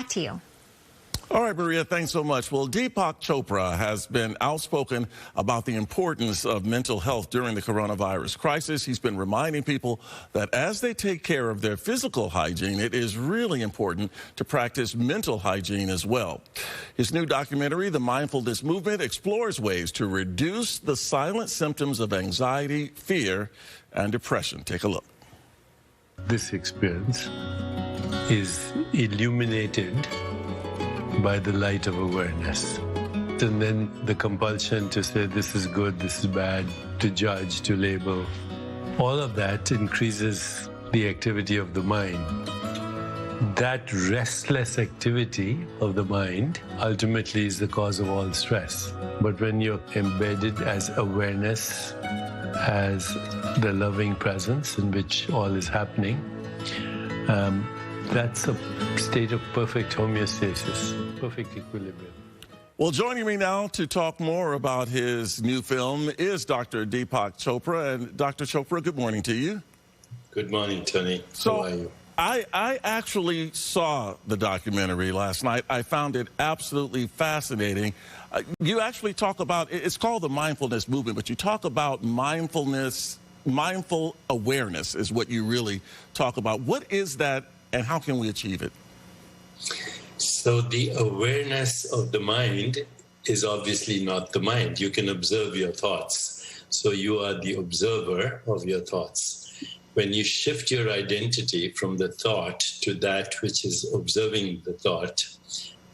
Back to you. All right, Maria, thanks so much. Well, Deepak Chopra has been outspoken about the importance of mental health during the coronavirus crisis. He's been reminding people that as they take care of their physical hygiene, it is really important to practice mental hygiene as well. His new documentary, The Mindfulness Movement, explores ways to reduce the silent symptoms of anxiety, fear, and depression. Take a look. This experience is illuminated by the light of awareness. And then the compulsion to say this is good, this is bad, to judge, to label, all of that increases the activity of the mind. That restless activity of the mind ultimately is the cause of all stress. But when you're embedded as awareness, as the loving presence in which all is happening, that's a state of perfect homeostasis, perfect equilibrium. Well, joining me now to talk more about his new film is Dr. Deepak Chopra. And Dr. Chopra, good morning to you. Good morning, Tony. So, how are you? I actually saw the documentary last night. I found it absolutely fascinating. You actually talk about, it's called the Mindfulness Movement, but you talk about mindfulness, mindful awareness is what you really talk about. What is that? And how can we achieve it? So the awareness of the mind is obviously not the mind. You can observe your thoughts. So you are the observer of your thoughts. When you shift your identity from the thought to that which is observing the thought,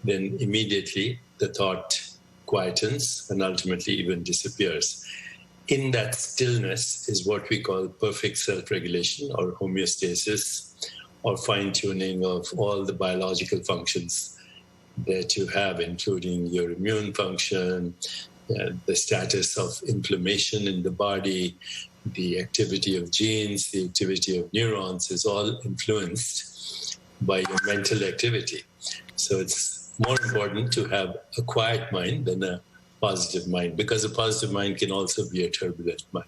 then immediately the thought quietens and ultimately even disappears. In that stillness is what we call perfect self-regulation or homeostasis, or fine-tuning of all the biological functions that you have, including your immune function, the status of inflammation in the body, the activity of genes, the activity of neurons is all influenced by your mental activity. So it's more important to have a quiet mind than a positive mind, because a positive mind can also be a turbulent mind.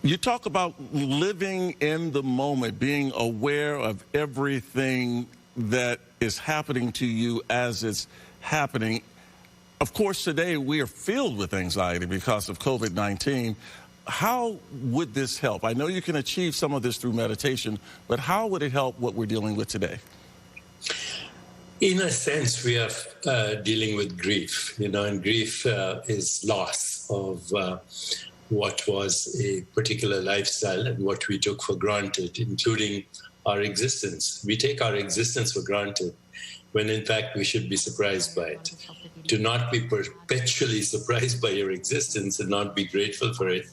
You talk about living in the moment, being aware of everything that is happening to you as it's happening. Of course, today we are filled with anxiety because of COVID-19. How would this help? I know you can achieve some of this through meditation, but how would it help what we're dealing with today? In a sense, we are dealing with grief, and grief is loss of what was a particular lifestyle and what we took for granted, including our existence. We take our existence for granted when in fact we should be surprised by it. To not be perpetually surprised by your existence and not be grateful for it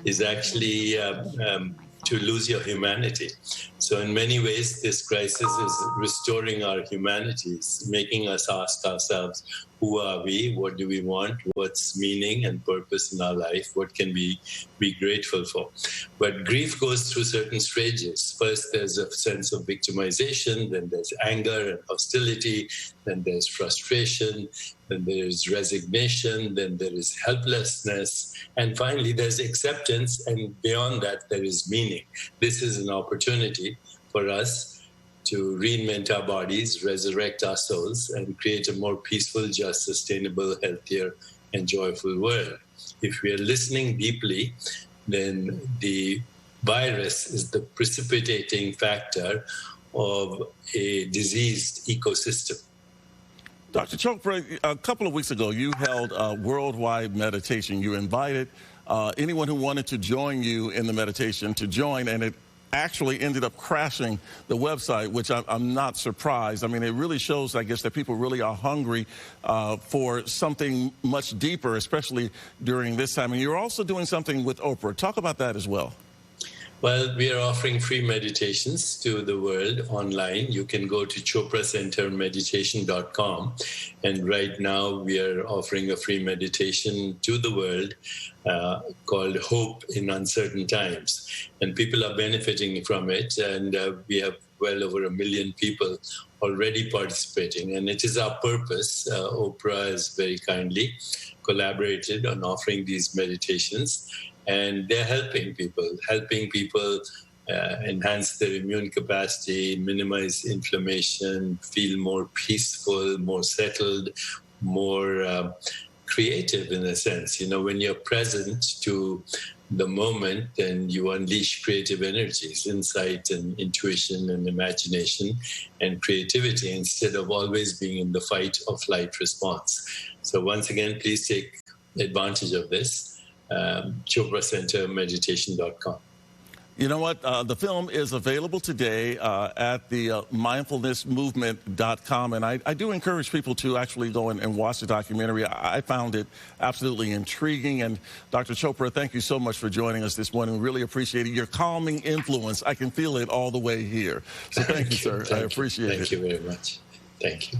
is actually to lose your humanity. So in many ways, this crisis is restoring our humanities, making us ask ourselves, who are we? What do we want? What's meaning and purpose in our life? What can we be grateful for? But grief goes through certain stages. First, there's a sense of victimization, then there's anger and hostility, then there's frustration, then there's resignation, then there is helplessness, and finally there's acceptance, and beyond that there is meaning. This is an opportunity for us to reinvent our bodies, resurrect our souls, and create a more peaceful, just, sustainable, healthier, and joyful world. If we are listening deeply, then the virus is the precipitating factor of a diseased ecosystem. Dr. Chopra, a couple of weeks ago, you held a worldwide meditation. You invited anyone who wanted to join you in the meditation to join, and it actually ended up crashing the website, which I'm not surprised. I mean, it really shows, I guess, that people really are hungry for something much deeper, especially during this time. And you're also doing something with Oprah. Talk about that as well. Well, we are offering free meditations to the world online. You can go to chopracentermeditation.com. And right now we are offering a free meditation to the world called Hope in Uncertain Times. And people are benefiting from it. And we have well over 1 million people already participating. And it is our purpose. Oprah has very kindly collaborated on offering these meditations. And they're helping people enhance their immune capacity, minimize inflammation, feel more peaceful, more settled, more creative in a sense. When you're present to the moment, then you unleash creative energies, insight and intuition and imagination and creativity, instead of always being in the fight or flight response. So once again, please take advantage of this. ChopraCenterMeditation.com. You know what? The film is available today at the mindfulnessmovement.com. And I do encourage people to actually go and watch the documentary. I found it absolutely intriguing. And Dr. Chopra, thank you so much for joining us this morning. We really appreciate it. Your calming influence, I can feel it all the way here. So thank you, sir. I appreciate it. Thank you very much. Thank you.